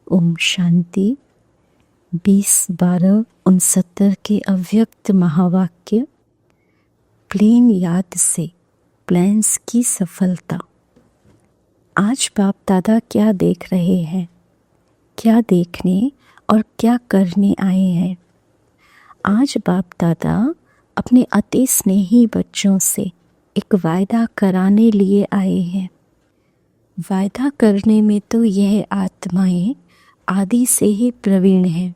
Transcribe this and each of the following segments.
ओम शांति। 20/12/69 के अव्यक्त महावाक्य। प्लेन याद से प्लान्स की सफलता। आज बाप दादा क्या देख रहे हैं, क्या देखने और क्या करने आए हैं। आज बाप दादा अपने अति स्नेही बच्चों से एक वायदा कराने लिए आए हैं। वायदा करने में तो यह आत्माएं आदि से ही प्रवीण हैं।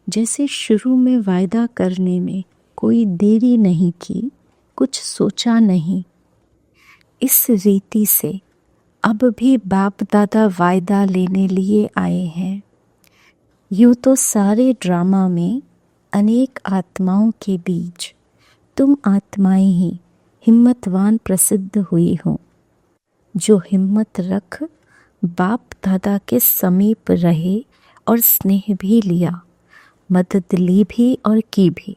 जैसे शुरू में वायदा करने में कोई देरी नहीं की, कुछ सोचा नहीं, इस रीति से अब भी बाप दादा वायदा लेने लिए आए हैं। यूँ तो सारे ड्रामा में अनेक आत्माओं के बीच तुम आत्माएं ही हिम्मतवान प्रसिद्ध हुई हो, जो हिम्मत रख बाप दादा के समीप रहे और स्नेह भी लिया, मदद ली भी और की भी।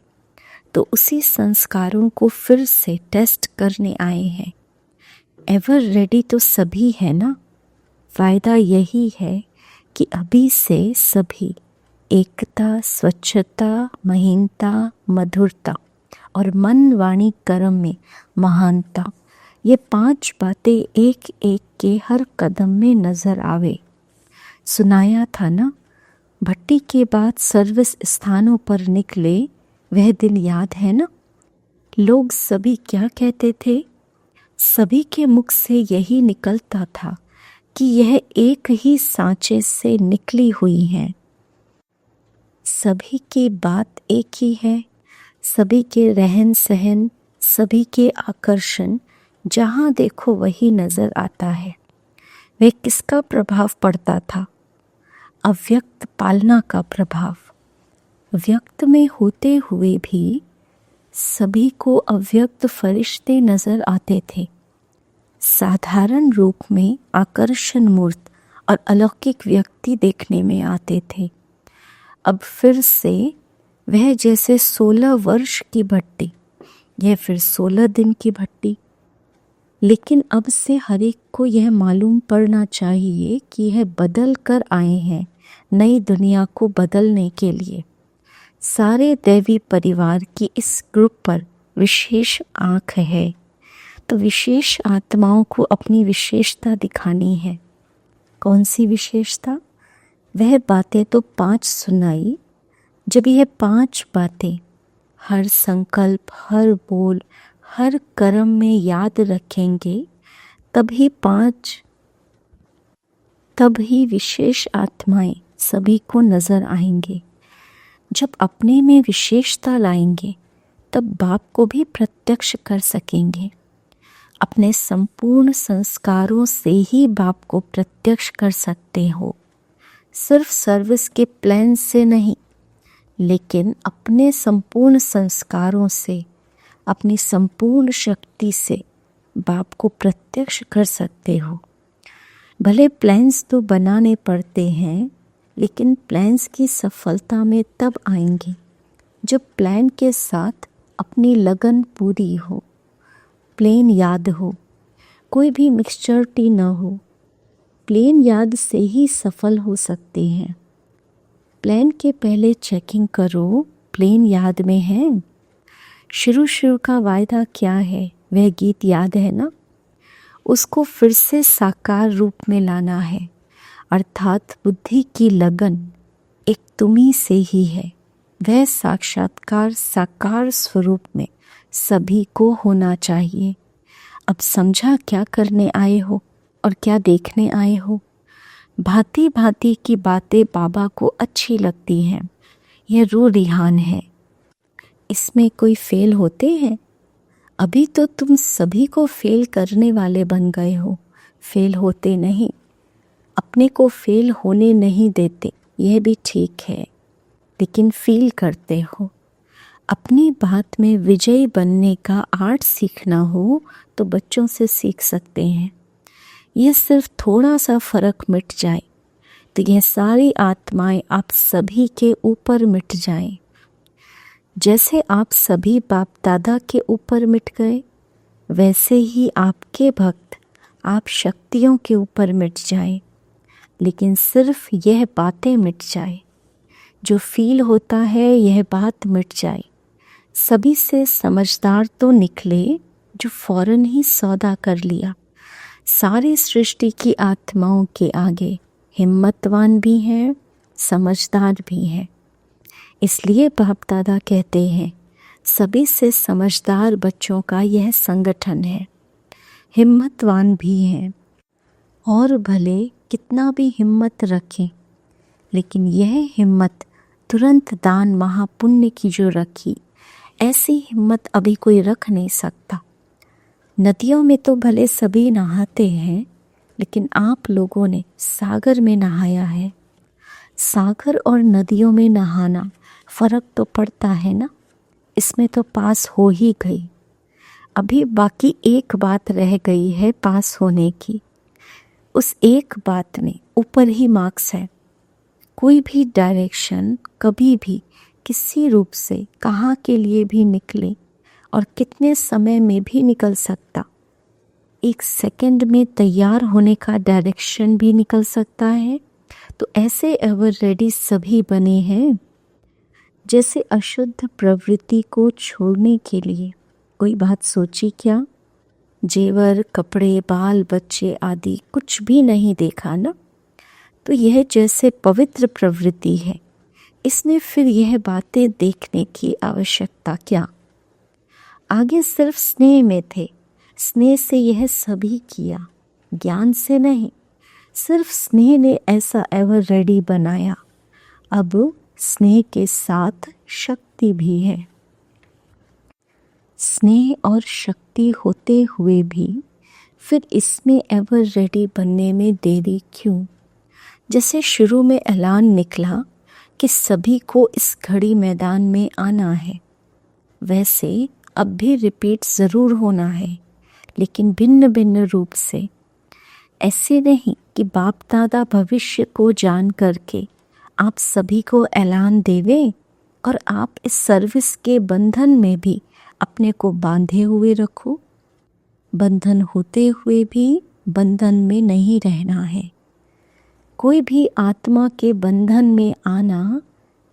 तो उसी संस्कारों को फिर से टेस्ट करने आए हैं। एवर रेडी तो सभी है ना। फायदा यही है कि अभी से सभी एकता, स्वच्छता, महीनता, मधुरता और मन वाणी कर्म में महानता, ये 5 बातें एक एक के हर कदम में नजर आवे। सुनाया था ना, भट्टी के बाद सर्विस स्थानों पर निकले वह दिन याद है ना। लोग सभी क्या कहते थे, सभी के मुख से यही निकलता था कि यह एक ही सांचे से निकली हुई हैं। सभी की बात एक ही है, सभी के रहन सहन, सभी के आकर्षण जहाँ देखो वही नजर आता है। वह किसका प्रभाव पड़ता था? अव्यक्त पालना का प्रभाव। व्यक्त में होते हुए भी सभी को अव्यक्त फरिश्ते नजर आते थे। साधारण रूप में आकर्षण मूर्त और अलौकिक व्यक्ति देखने में आते थे। अब फिर से वह जैसे 16 वर्ष की भट्टी, यह फिर 16 दिन की भट्टी। लेकिन अब से हर एक को यह मालूम पड़ना चाहिए कि यह बदल कर आए हैं नई दुनिया को बदलने के लिए। सारे दैवी परिवार की इस ग्रुप पर विशेष आँख है, तो विशेष आत्माओं को अपनी विशेषता दिखानी है। कौन सी विशेषता? वह बातें तो 5 सुनाई। जब यह 5 बातें हर संकल्प, हर बोल, हर कर्म में याद रखेंगे, तभी विशेष आत्माएं सभी को नजर आएंगे। जब अपने में विशेषता लाएंगे तब बाप को भी प्रत्यक्ष कर सकेंगे। अपने संपूर्ण संस्कारों से ही बाप को प्रत्यक्ष कर सकते हो, सिर्फ सर्विस के प्लान से नहीं, लेकिन अपने संपूर्ण संस्कारों से, अपनी संपूर्ण शक्ति से बाप को प्रत्यक्ष कर सकते हो। भले प्लान्स तो बनाने पड़ते हैं, लेकिन प्लान्स की सफलता में तब आएंगी जब प्लान के साथ अपनी लगन पूरी हो, प्लेन याद हो, कोई भी मिक्सचरिटी न हो। प्लेन याद से ही सफल हो सकते हैं। प्लान के पहले चेकिंग करो, प्लेन याद में है। शुरू का वायदा क्या है, वह गीत याद है ना। उसको फिर से साकार रूप में लाना है, अर्थात बुद्धि की लगन एक तुम्ही से ही है। वह साक्षात्कार साकार स्वरूप में सभी को होना चाहिए। अब समझा क्या करने आए हो और क्या देखने आए हो। भांति भांति की बातें बाबा को अच्छी लगती हैं। यह रो रिहान है, इसमें कोई फेल होते हैं? अभी तो तुम सभी को फेल करने वाले बन गए हो। फेल होते नहीं, अपने को फेल होने नहीं देते, यह भी ठीक है, लेकिन फील करते हो। अपनी बात में विजयी बनने का आर्ट सीखना हो तो बच्चों से सीख सकते हैं। यह सिर्फ थोड़ा सा फर्क मिट जाए तो यह सारी आत्माएं आप सभी के ऊपर मिट जाएं। जैसे आप सभी बाप दादा के ऊपर मिट गए, वैसे ही आपके भक्त आप शक्तियों के ऊपर मिट जाएं। लेकिन सिर्फ यह बातें मिट जाए, जो फील होता है यह बात मिट जाए। सभी से समझदार तो निकले जो फौरन ही सौदा कर लिया। सारी सृष्टि की आत्माओं के आगे हिम्मतवान भी हैं, समझदार भी हैं। इसलिए बाप दादा कहते हैं सभी से समझदार बच्चों का यह संगठन है। हिम्मतवान भी हैं और भले कितना भी हिम्मत रखें, लेकिन यह हिम्मत तुरंत दान महापुण्य की जो रखी, ऐसी हिम्मत अभी कोई रख नहीं सकता। नदियों में तो भले सभी नहाते हैं, लेकिन आप लोगों ने सागर में नहाया है। सागर और नदियों में नहाना फर्क तो पड़ता है ना। इसमें तो पास हो ही गई। अभी बाकी एक बात रह गई है पास होने की। उस एक बात में ऊपर ही मार्क्स है। कोई भी डायरेक्शन कभी भी किसी रूप से कहाँ के लिए भी निकले और कितने समय में भी निकल सकता। एक सेकंड में तैयार होने का डायरेक्शन भी निकल सकता है। तो ऐसे एवर रेडी सभी बने हैं। जैसे अशुद्ध प्रवृत्ति को छोड़ने के लिए कोई बात सोची क्या? जेवर, कपड़े, बाल बच्चे आदि कुछ भी नहीं देखा ना। तो यह जैसे पवित्र प्रवृत्ति है, इसमें फिर यह बातें देखने की आवश्यकता क्या? आगे सिर्फ स्नेह में थे। स्नेह से यह सभी किया, ज्ञान से नहीं। सिर्फ स्नेह ने ऐसा एवर रेडी बनाया। अब स्नेह के साथ शक्ति भी है। स्नेह और शक्ति होते हुए भी फिर इसमें एवर रेडी बनने में देरी क्यों? जैसे शुरू में ऐलान निकला कि सभी को इस घड़ी मैदान में आना है, वैसे अब भी रिपीट ज़रूर होना है, लेकिन भिन्न भिन्न रूप से। ऐसे नहीं कि बाप दादा भविष्य को जान करके आप सभी को ऐलान देवे और आप इस सर्विस के बंधन में भी अपने को बांधे हुए रखो। बंधन होते हुए भी बंधन में नहीं रहना है। कोई भी आत्मा के बंधन में आना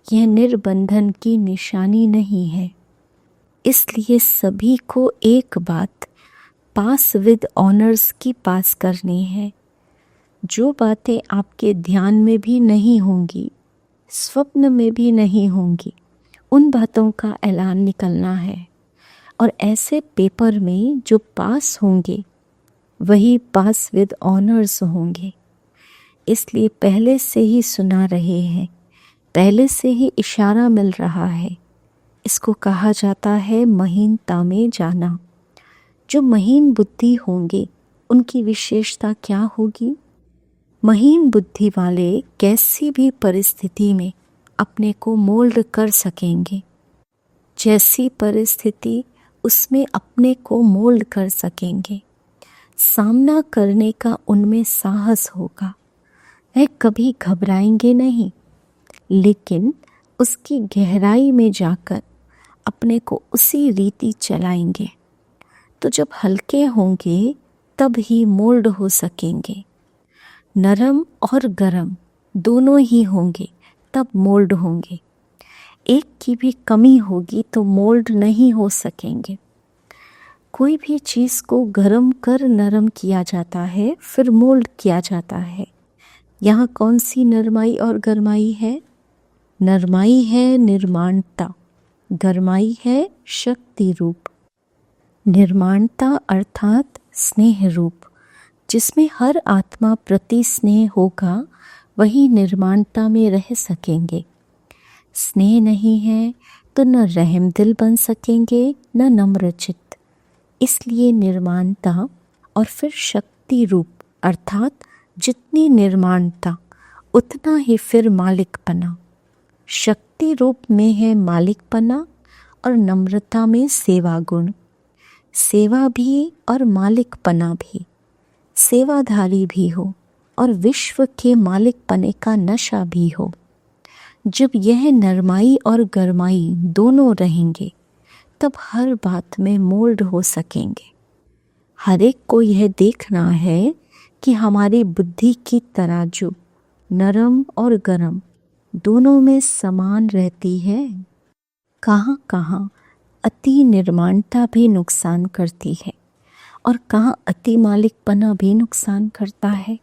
यह निर्बंधन की निशानी नहीं है। इसलिए सभी को एक बात पास विद ऑनर्स की पास करनी है। जो बातें आपके ध्यान में भी नहीं होंगी, स्वप्न में भी नहीं होंगी, उन बातों का ऐलान निकलना है। और ऐसे पेपर में जो पास होंगे वही पास विद ऑनर्स होंगे। इसलिए पहले से ही सुना रहे हैं, पहले से ही इशारा मिल रहा है। इसको कहा जाता है महीनता में जाना। जो महीन बुद्धि होंगे उनकी विशेषता क्या होगी? महीन बुद्धि वाले कैसी भी परिस्थिति में अपने को मोल्ड कर सकेंगे। जैसी परिस्थिति उसमें अपने को मोल्ड कर सकेंगे। सामना करने का उनमें साहस होगा। वह कभी घबराएंगे नहीं, लेकिन उसकी गहराई में जाकर अपने को उसी रीति चलाएंगे। तो जब हल्के होंगे तब ही मोल्ड हो सकेंगे। नरम और गरम दोनों ही होंगे तब मोल्ड होंगे। एक की भी कमी होगी तो मोल्ड नहीं हो सकेंगे। कोई भी चीज़ को गरम कर नरम किया जाता है, फिर मोल्ड किया जाता है। यहाँ कौन सी नरमाई और गरमाई है? नरमाई है निर्माणता, गरमाई है शक्ति रूप। निर्माणता अर्थात स्नेह रूप, जिसमें हर आत्मा प्रति स्नेह होगा, वही निर्माणता में रह सकेंगे। स्नेह नहीं है तो न रहम दिल बन सकेंगे न नम्रचित्त। इसलिए निर्माणता और फिर शक्ति रूप अर्थात जितनी निर्माणता उतना ही फिर मालिकपना। शक्ति रूप में है मालिकपना और नम्रता में सेवा गुण। सेवा भी और मालिकपना भी, सेवाधारी भी हो और विश्व के मालिकपने का नशा भी हो। जब यह नरमाई और गरमाई दोनों रहेंगे तब हर बात में मोल्ड हो सकेंगे। हर एक को यह देखना है कि हमारी बुद्धि की तराजू नरम और गरम दोनों में समान रहती है। कहाँ कहाँ अति निर्माणता भी नुकसान करती है और कहाँ अति मालिकपना भी नुकसान करता है।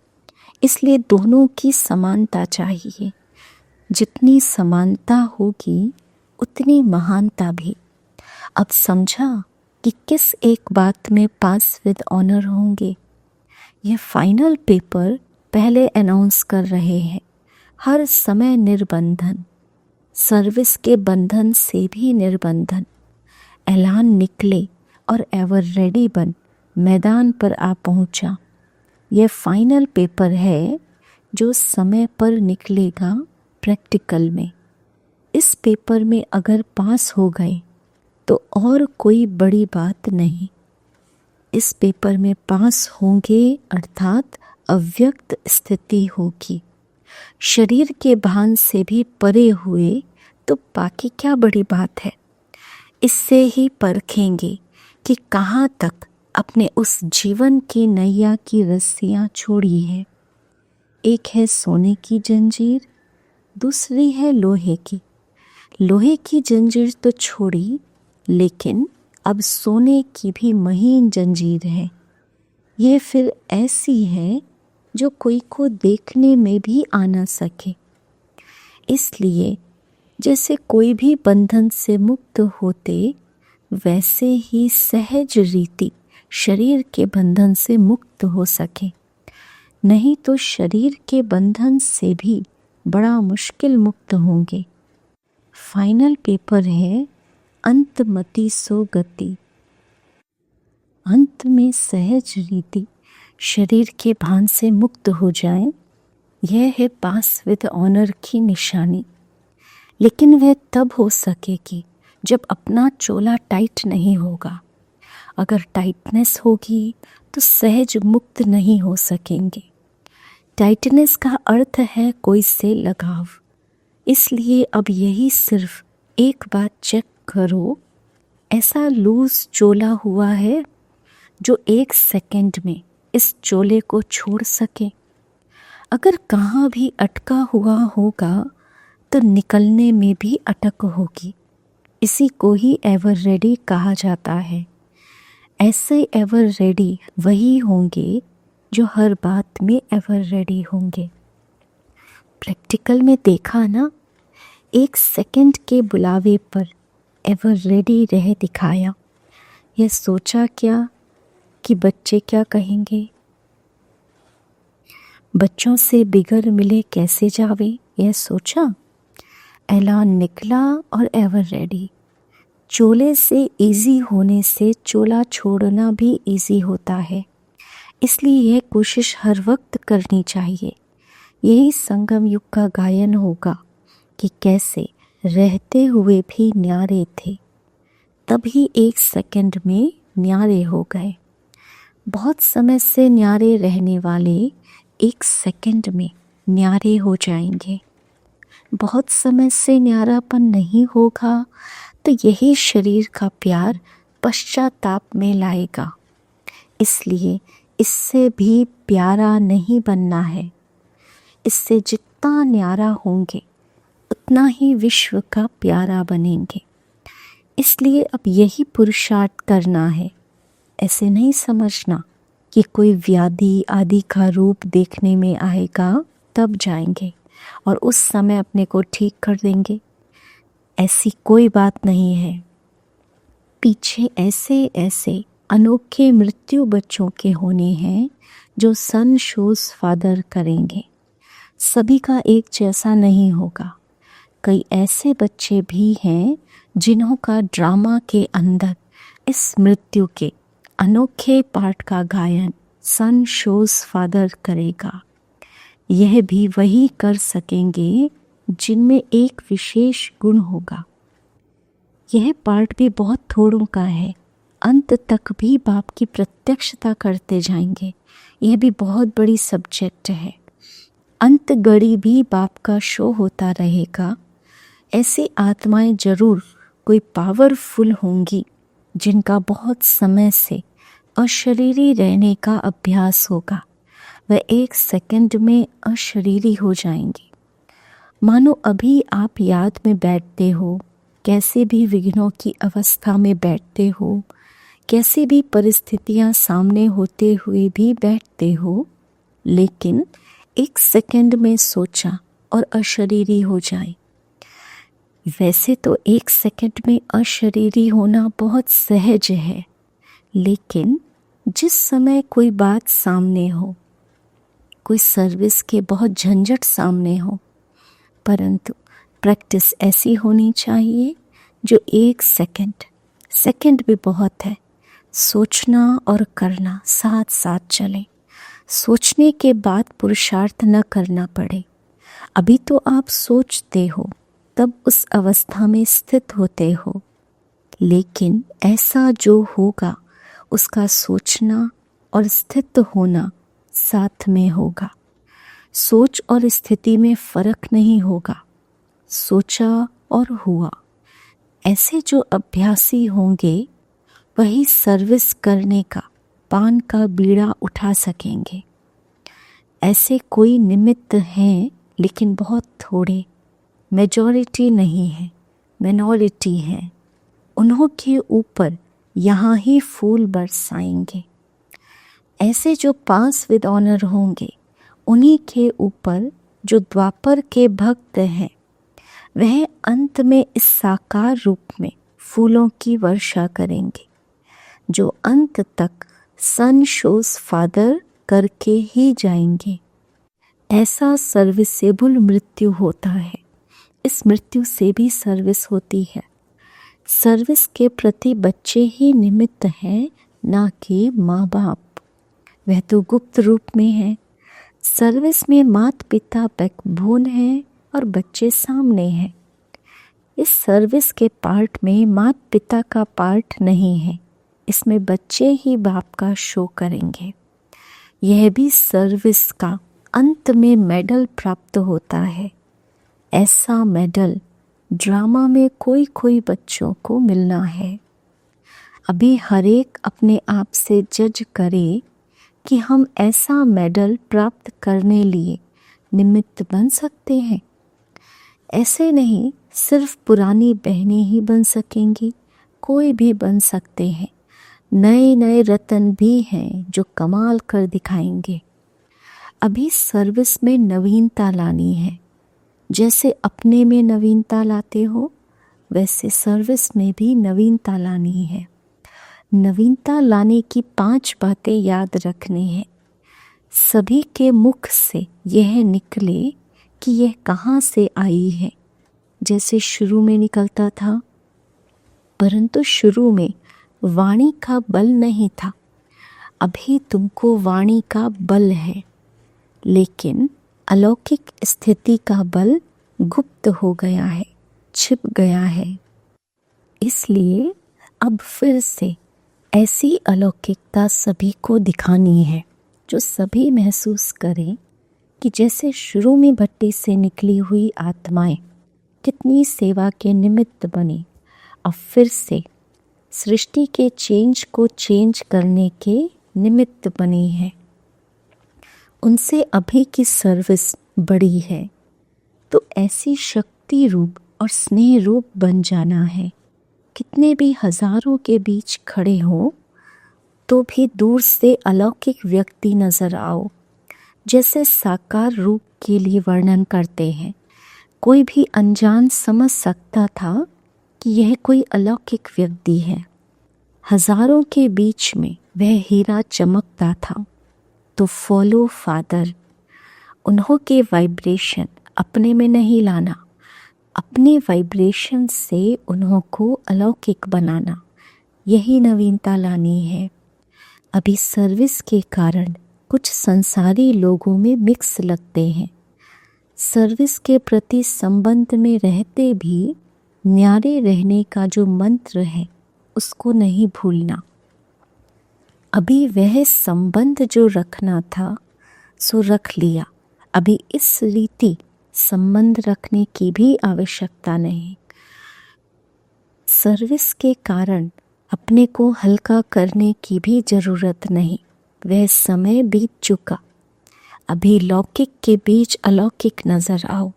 इसलिए दोनों की समानता चाहिए। जितनी समानता होगी उतनी महानता भी। अब समझा कि किस एक बात में पास विद ऑनर होंगे। ये फाइनल पेपर पहले अनाउंस कर रहे हैं। हर समय निर्बंधन, सर्विस के बंधन से भी निर्बंधन। ऐलान निकले और एवर रेडी बन मैदान पर आ पहुंचा। यह फाइनल पेपर है जो समय पर निकलेगा प्रैक्टिकल में। इस पेपर में अगर पास हो गए तो और कोई बड़ी बात नहीं। इस पेपर में पास होंगे अर्थात अव्यक्त स्थिति होगी। शरीर के भान से भी परे हुए तो बाकी क्या बड़ी बात है। इससे ही परखेंगे कि कहाँ तक अपने उस जीवन की नैया की रस्सियाँ छोड़ी है। एक है सोने की जंजीर, दूसरी है लोहे की। लोहे की जंजीर तो छोड़ी, लेकिन अब सोने की भी महीन जंजीर है। ये फिर ऐसी है जो कोई को देखने में भी आ न सके। इसलिए जैसे कोई भी बंधन से मुक्त होते, वैसे ही सहज रीति शरीर के बंधन से मुक्त हो सके। नहीं तो शरीर के बंधन से भी बड़ा मुश्किल मुक्त होंगे। फाइनल पेपर है अंतमति सो गति। अंत में सहज रीति शरीर के भान से मुक्त हो जाए, यह है पास विद ऑनर की निशानी। लेकिन वह तब हो सकेगी जब अपना चोला टाइट नहीं होगा। अगर टाइटनेस होगी तो सहज मुक्त नहीं हो सकेंगे। टाइटनेस का अर्थ है कोई से लगाव। इसलिए अब यही सिर्फ एक बात चेक करो, ऐसा लूज चोला हुआ है जो 1 सेकंड में इस चोले को छोड़ सके। अगर कहाँ भी अटका हुआ होगा तो निकलने में भी अटक होगी। इसी को ही एवर रेडी कहा जाता है। ऐसे एवर रेडी वही होंगे जो हर बात में एवर रेडी होंगे। प्रैक्टिकल में देखा ना, 1 सेकंड के बुलावे पर एवर रेडी रह दिखाया। यह सोचा क्या कि बच्चे क्या कहेंगे। बच्चों से बिगर मिले कैसे जावे, यह सोचा। ऐलान निकला और एवर रेडी। चोले से इजी होने से चोला छोड़ना भी इजी होता है। इसलिए यह कोशिश हर वक्त करनी चाहिए। यही संगम युग का गायन होगा कि कैसे रहते हुए भी न्यारे थे, तभी 1 सेकंड में न्यारे हो गए। बहुत समय से न्यारे रहने वाले 1 सेकंड में न्यारे हो जाएंगे। बहुत समय से न्यारापन नहीं होगा तो यही शरीर का प्यार पश्चाताप में लाएगा। इसलिए इससे भी प्यारा नहीं बनना है। इससे जितना न्यारा होंगे उतना ही विश्व का प्यारा बनेंगे। इसलिए अब यही पुरुषार्थ करना है। ऐसे नहीं समझना कि कोई व्याधि आदि का रूप देखने में आएगा तब जाएंगे और उस समय अपने को ठीक कर देंगे। ऐसी कोई बात नहीं है। पीछे ऐसे ऐसे अनोखे मृत्यु बच्चों के होने हैं जो सन शोज फादर करेंगे। सभी का एक जैसा नहीं होगा। कई ऐसे बच्चे भी हैं जिन्हों का ड्रामा के अंदर इस मृत्यु के अनोखे पार्ट का गायन सन शोज फादर करेगा। यह भी वही कर सकेंगे जिनमें एक विशेष गुण होगा। यह पार्ट भी बहुत थोड़ों का है। अंत तक भी बाप की प्रत्यक्षता करते जाएंगे। यह भी बहुत बड़ी सब्जेक्ट है। अंत गड़ी भी बाप का शो होता रहेगा। ऐसी आत्माएं जरूर कोई पावरफुल होंगी जिनका बहुत समय से अशरीरी रहने का अभ्यास होगा। वह 1 सेकंड में अशरीरी हो जाएंगी। मानो अभी आप याद में बैठते हो, कैसे भी विघ्नों की अवस्था में बैठते हो, कैसी भी परिस्थितियां सामने होते हुए भी बैठते हो, लेकिन 1 सेकंड में सोचा और अशरीरी हो जाए। वैसे तो 1 सेकंड में अशरीरी होना बहुत सहज है, लेकिन जिस समय कोई बात सामने हो, कोई सर्विस के बहुत झंझट सामने हो, परंतु प्रैक्टिस ऐसी होनी चाहिए जो 1 सेकंड भी बहुत है, सोचना और करना साथ साथ चले। सोचने के बाद पुरुषार्थ न करना पड़े। अभी तो आप सोचते हो, तब उस अवस्था में स्थित होते हो, लेकिन ऐसा जो होगा उसका सोचना और स्थित होना साथ में होगा। सोच और स्थिति में फर्क नहीं होगा, सोचा और हुआ। ऐसे जो अभ्यासी होंगे वही सर्विस करने का पान का बीड़ा उठा सकेंगे। ऐसे कोई निमित्त हैं, लेकिन बहुत थोड़े, मेजॉरिटी नहीं है, मिनॉरिटी है। उन्हों के ऊपर यहाँ ही फूल बरसाएंगे। ऐसे जो पास विद ऑनर होंगे, उन्हीं के ऊपर जो द्वापर के भक्त हैं, वह अंत में इस साकार रूप में फूलों की वर्षा करेंगे, जो अंत तक सन शोज फादर करके ही जाएंगे। ऐसा सर्विसेबल मृत्यु होता है। इस मृत्यु से भी सर्विस होती है। सर्विस के प्रति बच्चे ही निमित्त हैं, ना कि माँ बाप। वह तो गुप्त रूप में है। सर्विस में माता पिता बैकबोन है और बच्चे सामने हैं। इस सर्विस के पार्ट में माता पिता का पार्ट नहीं है, इसमें बच्चे ही बाप का शो करेंगे। यह भी सर्विस का अंत में मेडल प्राप्त होता है। ऐसा मेडल ड्रामा में कोई कोई बच्चों को मिलना है। अभी हर एक अपने आप से जज करे कि हम ऐसा मेडल प्राप्त करने लिए निमित्त बन सकते हैं। ऐसे नहीं सिर्फ पुरानी बहनें ही बन सकेंगी, कोई भी बन सकते हैं। नए नए रतन भी हैं जो कमाल कर दिखाएंगे। अभी सर्विस में नवीनता लानी है। जैसे अपने में नवीनता लाते हो, वैसे सर्विस में भी नवीनता लानी है। नवीनता लाने की 5 बातें याद रखनी है। सभी के मुख से यह निकले कि यह कहाँ से आई है। जैसे शुरू में निकलता था, परंतु शुरू में वाणी का बल नहीं था। अभी तुमको वाणी का बल है, लेकिन अलौकिक स्थिति का बल गुप्त हो गया है, छिप गया है। इसलिए अब फिर से ऐसी अलौकिकता सभी को दिखानी है, जो सभी महसूस करें कि जैसे शुरू में भट्टी से निकली हुई आत्माएं कितनी सेवा के निमित्त बनी, अब फिर से सृष्टि के चेंज को चेंज करने के निमित्त बनी है। उनसे अभी की सर्विस बड़ी है, तो ऐसी शक्ति रूप और स्नेह रूप बन जाना है। कितने भी हजारों के बीच खड़े हो तो भी दूर से अलौकिक व्यक्ति नजर आओ। जैसे साकार रूप के लिए वर्णन करते हैं, कोई भी अनजान समझ सकता था कि यह कोई अलौकिक व्यक्ति है। हजारों के बीच में वह हीरा चमकता था। तो फॉलो फादर, उन्हों के वाइब्रेशन अपने में नहीं लाना, अपने वाइब्रेशन से उन्हों को अलौकिक बनाना, यही नवीनता लानी है। अभी सर्विस के कारण कुछ संसारी लोगों में मिक्स लगते हैं। सर्विस के प्रति संबंध में रहते भी न्यारे रहने का जो मंत्र है उसको नहीं भूलना। अभी वह संबंध जो रखना था सो रख लिया। अभी इस रीति संबंध रखने की भी आवश्यकता नहीं। सर्विस के कारण अपने को हल्का करने की भी जरूरत नहीं, वह समय बीत चुका। अभी लौकिक के बीच अलौकिक नजर आओ,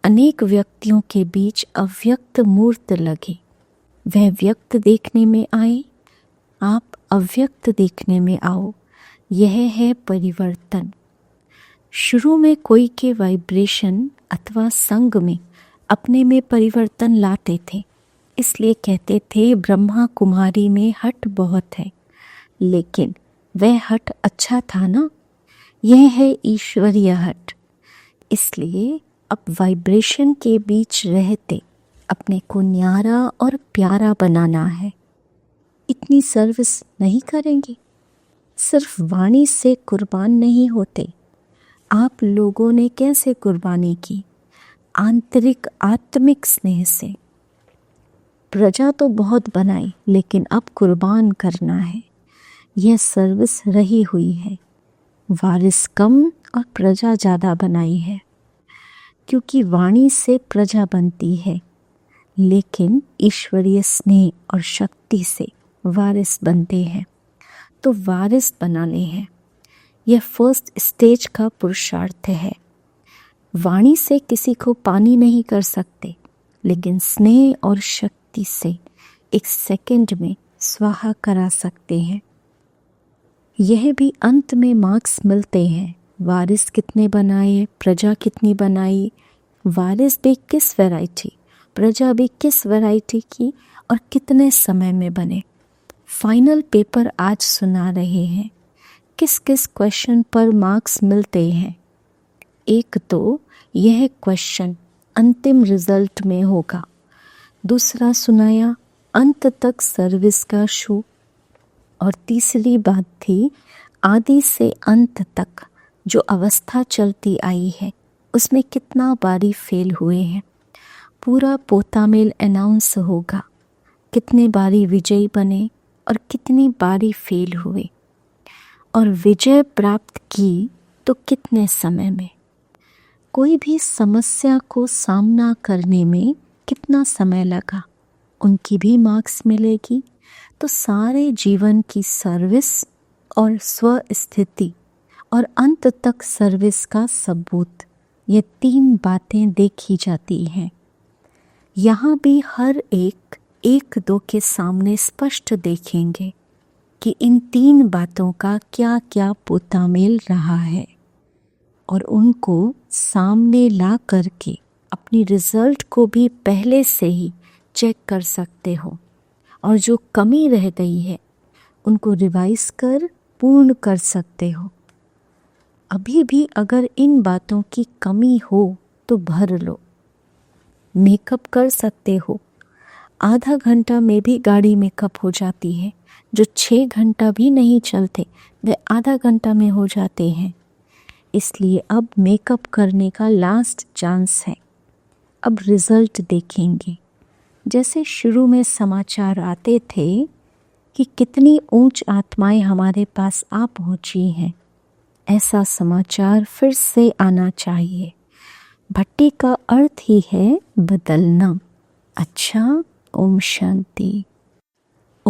अनेक व्यक्तियों के बीच अव्यक्त मूर्त लगे। वह व्यक्त देखने में आए, आप अव्यक्त देखने में आओ। यह है परिवर्तन। शुरू में कोई के वाइब्रेशन अथवा संग में अपने में परिवर्तन लाते थे, इसलिए कहते थे ब्रह्मा कुमारी में हट बहुत है। लेकिन वह हट अच्छा था ना, यह है ईश्वरीय हट। इसलिए अब वाइब्रेशन के बीच रहते अपने को न्यारा और प्यारा बनाना है। इतनी सर्विस नहीं करेंगे। सिर्फ वाणी से कुर्बान नहीं होते। आप लोगों ने कैसे कुर्बानी की? आंतरिक आत्मिक स्नेह से। प्रजा तो बहुत बनाई, लेकिन अब कुर्बान करना है। यह सर्विस रही हुई है। वारिस कम और प्रजा ज़्यादा बनाई है, क्योंकि वाणी से प्रजा बनती है, लेकिन ईश्वरीय स्नेह और शक्ति से वारिस बनते हैं। तो वारिस बनाने हैं। यह फर्स्ट स्टेज का पुरुषार्थ है। वाणी से किसी को पानी नहीं कर सकते, लेकिन स्नेह और शक्ति से एक सेकंड में स्वाहा करा सकते हैं। यह भी अंत में मार्क्स मिलते हैं। वारिस कितने बनाए, प्रजा कितनी बनाई, वारिस भी किस वैरायटी, प्रजा भी किस वैरायटी की, और कितने समय में बने। फाइनल पेपर आज सुना रहे हैं। किस किस क्वेश्चन पर मार्क्स मिलते हैं। एक तो यह क्वेश्चन अंतिम रिजल्ट में होगा। दूसरा सुनाया अंत तक सर्विस का शो। और तीसरी बात थी आदि से अंत तक जो अवस्था चलती आई है, उसमें कितना बारी फेल हुए हैं। पूरा पोतामेल अनाउंस होगा, कितने बारी विजयी बने और कितनी बारी फेल हुए, और विजय प्राप्त की तो कितने समय में। कोई भी समस्या को सामना करने में कितना समय लगा, उनकी भी मार्क्स मिलेगी। तो सारे जीवन की सर्विस और स्व स्थिति और अंत तक सर्विस का सबूत, ये तीन बातें देखी जाती हैं। यहाँ भी हर एक दो के सामने स्पष्ट देखेंगे कि इन तीन बातों का क्या क्या पोतामेल रहा है, और उनको सामने ला करके अपनी रिजल्ट को भी पहले से ही चेक कर सकते हो, और जो कमी रह गई है उनको रिवाइज कर पूर्ण कर सकते हो। अभी भी अगर इन बातों की कमी हो तो भर लो। मेकअप कर सकते हो, आधा घंटा में भी गाड़ी मेकअप हो जाती है। जो 6 घंटा भी नहीं चलते वे आधा घंटा में हो जाते हैं। इसलिए अब मेकअप करने का लास्ट चांस है। अब रिजल्ट देखेंगे। जैसे शुरू में समाचार आते थे कि कितनी ऊंच आत्माएं हमारे पास आ पहुंची हैं, ऐसा समाचार फिर से आना चाहिए। भट्टी का अर्थ ही है बदलना। अच्छा, ओम शांति।